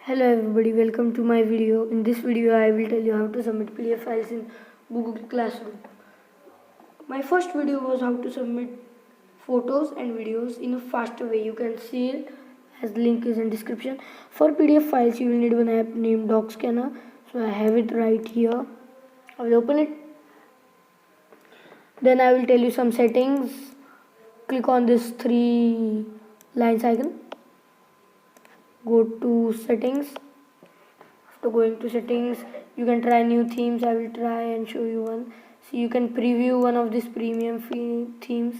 Hello everybody, welcome to my video. In this video I will tell you how to submit PDF files in Google Classroom. My first video was how to submit photos and videos in a faster way. You can see it as link is in description. For PDF files you will need one app named DocScanner. So I have it right here. I will open it. Then I will tell you some settings. Click on this three lines icon. Go to settings. After going to settings you can try new themes. I will try and show you one. So you can preview one of these premium themes.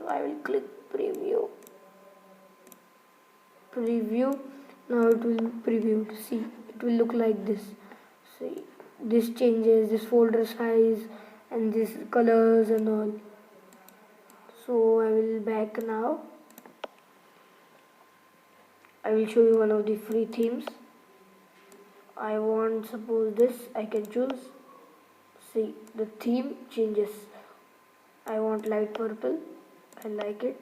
I will click preview. Now it will preview. See, it will look like this. See, this changes, this folder size and this colors and all. So I will back now. I will show you one of the free themes. I want, suppose this, I can choose. See, the theme changes. I want light purple. I like it.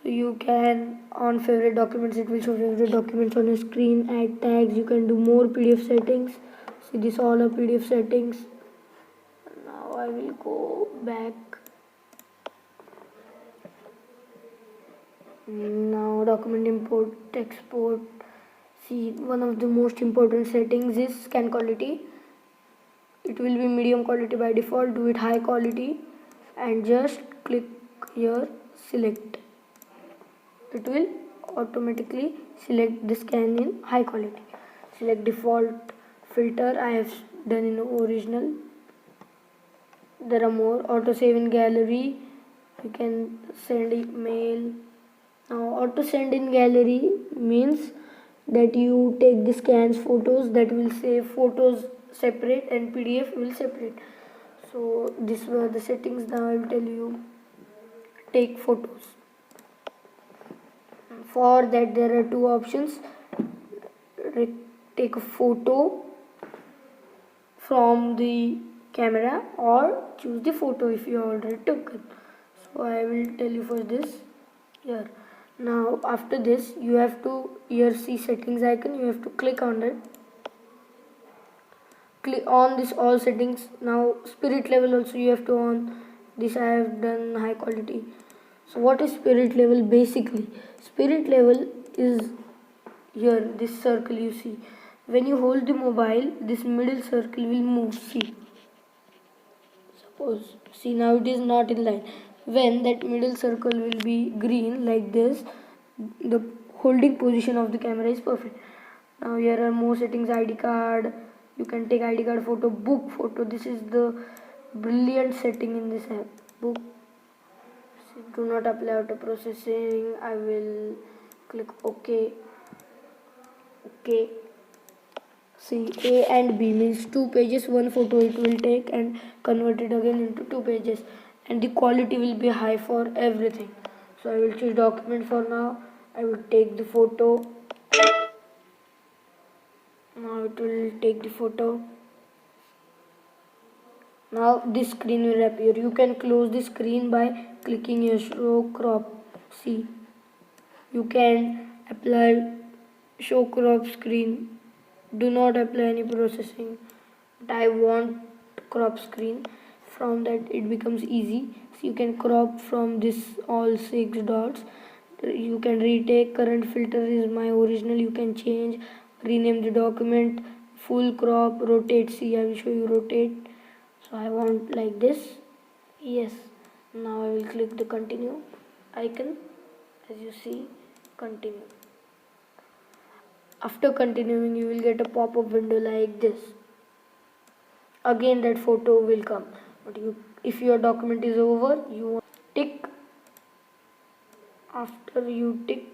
So you can, on favorite documents, it will show favorite documents on your screen. Add tags. You can do more PDF settings. See, this all are PDF settings. Now I will go back. Now document import, export. See, one of the most important settings is scan quality. It will be medium quality by default. Do it high quality and just click here, select. It will automatically select the scan in high quality. Select default filter. I have done in original. There are more. Auto save in gallery. You can send email. Now auto send in gallery means that you take the scans photos, that will save photos separate and PDF will separate. So these were the settings. Now I will tell you take photos. For that there are two options. Take a photo from the camera or choose the photo if you already took it. So I will tell you for this here. Now after this you have to here see settings icon, you have to click on it. Click on this all settings. Now spirit level also you have to on. This I have done high quality. So what is spirit level? Basically spirit level is here, this circle you see. When you hold the mobile, this middle circle will move. See, suppose, see, now it is not in line. When that middle circle will be green like this, the holding position of the camera is perfect. Now here are more settings. ID card, you can take ID card photo, book photo. This is the brilliant setting in this app. Book. See, do not apply auto processing. I will click OK. Okay. See, A and B means 2 pages, 1 photo it will take and convert it again into 2 pages, and the quality will be high for everything. So I will choose document for now. I will take the photo. Now it will take the photo. Now this screen will appear. You can close the screen by clicking here, show crop. See, you can apply show crop screen. Do not apply any processing, but I want crop screen. From that it becomes easy. So you can crop from this all 6 dots. You can retake. Current filter is my original. You can change, rename the document, full crop, rotate. See, I will show you rotate. So I want like this. Yes. Now I will click the continue icon. As you see, continue. After continuing you will get a pop-up window like this. Again that photo will come, but if your document is over, you tick. After you tick,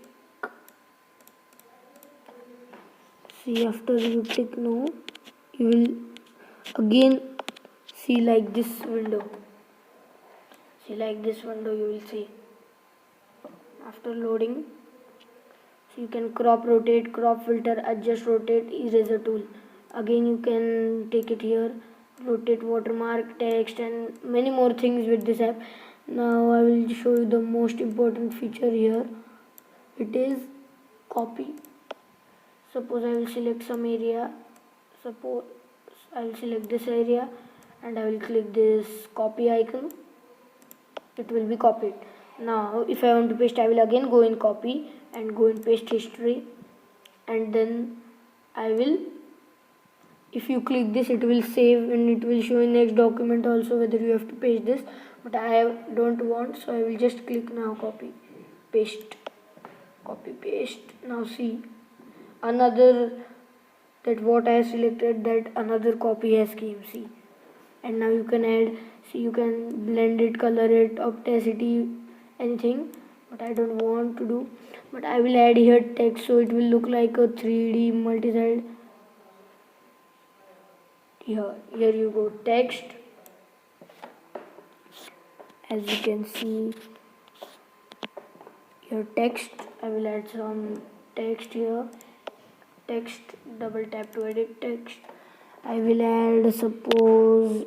see, after you tick no, you will again see like this window. See, like this window you will see. After loading, so you can crop, rotate, crop filter, adjust, rotate, eraser tool. Again you can take it here, rotate, watermark, text and many more things with this app. Now I will show you the most important feature here. It is copy. Suppose I will select some area. Suppose I will select this area and I will click this copy icon. It will be copied. Now if I want to paste, I will again go in copy and go in paste history, and then I will, if you click this, it will save and it will show in next document also whether you have to paste this, but I don't want, so I will just click now copy paste. Now see, another, that what I selected, that another copy has came, see. And now you can add, see, you can blend it, color it, opacity, anything, but I don't want to do. But I will add here text, so it will look like a 3D multi-side. Here you go, text. As you can see here, text. I will add some text here. Text, double tap to edit text. I will add, suppose,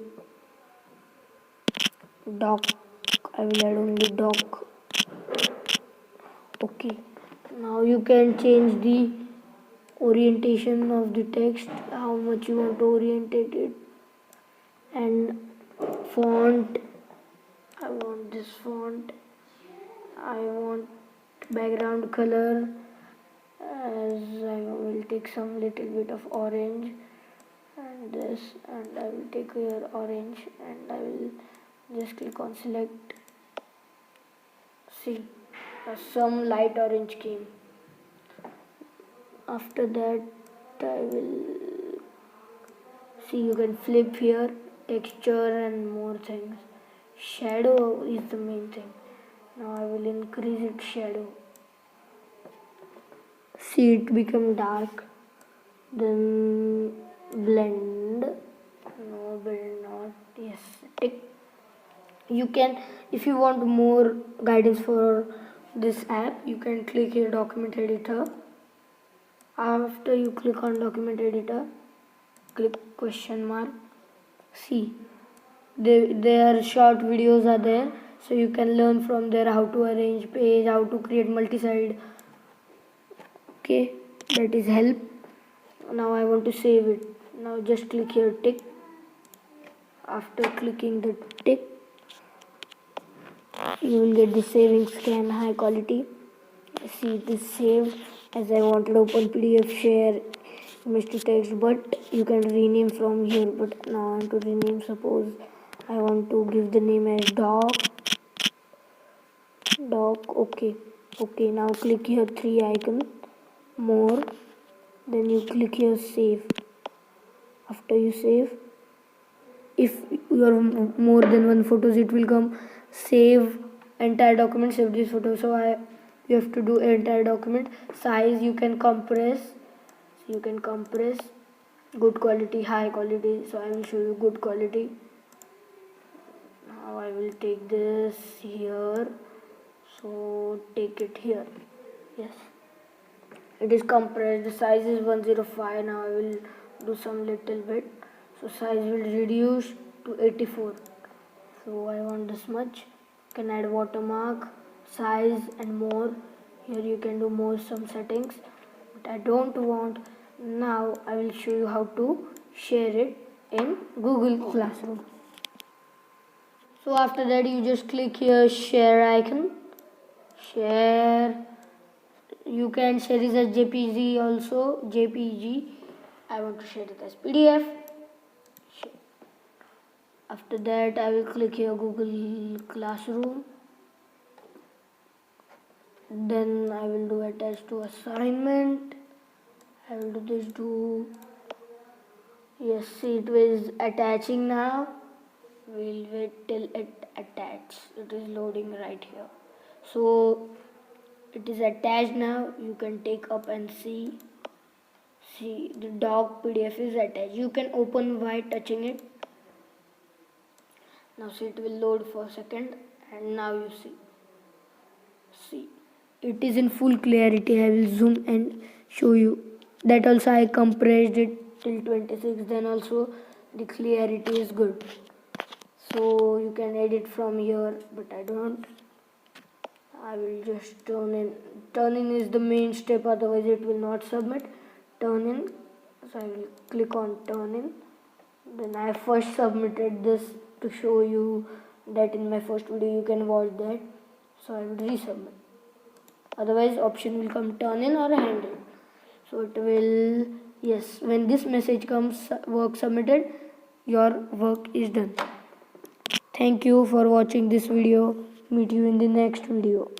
doc. I will add only doc. Okay, now you can change the orientation of the text, how much you want to orientate it, and font. I want this font. I want background color, as I will take some little bit of orange, and this, and I will take here orange, and I will just click on select. See, some light orange came. After that I will see, you can flip here, texture and more things. Shadow is the main thing. Now I will increase its shadow. See, it become dark. Then blend. No, blend not. Yes, tick. You can, if you want more guidance for this app, you can click here document editor. After you click on document editor, click question mark. See, there short videos are there, so you can learn from there how to arrange page, how to create multi-side. Okay, that is help. Now I want to save it. Now just click here tick. After clicking the tick, you will get the saving scan high quality. See, this saved. As I wanted open PDF, share image to text, but you can rename from here. But now I want to rename, suppose I want to give the name as doc. Okay, now click here 3 icon, more, then you click here save. After you save, if you are more than one photos, it will come save entire document, save this photo. So you have to do entire document. Size you can compress, good quality, high quality. So I will show you good quality. Now I will take this here, so take it here. Yes, it is compressed. The size is 105. Now I will do some little bit, so size will reduce to 84. So I want this much. You can add watermark, size and more. Here you can do more some settings, but I don't want. Now I will show you how to share it in Google Classroom. So after that, you just click here share icon. Share. You can share it as JPG also. JPG. I want to share it as PDF. Share. After that, I will click here Google Classroom. Then I will do attach to assignment. I will do this. Yes, see, it is attaching now. We'll wait till it attaches. It is loading right here. So it is attached now. You can take up and see. See, the doc PDF is attached. You can open by touching it. Now see, it will load for a second, and now you see, it is in full clarity. I will zoom and show you. That also I compressed it till 26. Then also the clarity is good. So you can edit from here, but I don't. I will just turn in. Turning is the main step, otherwise it will not submit. turn in. So I will click on turn in. Then I first submitted this to show you that in my first video you can watch that. So I will resubmit. Otherwise option will come turn in or handle. So it will, yes, when this message comes, work submitted, your work is done. Thank you for watching this video. Meet you in the next video.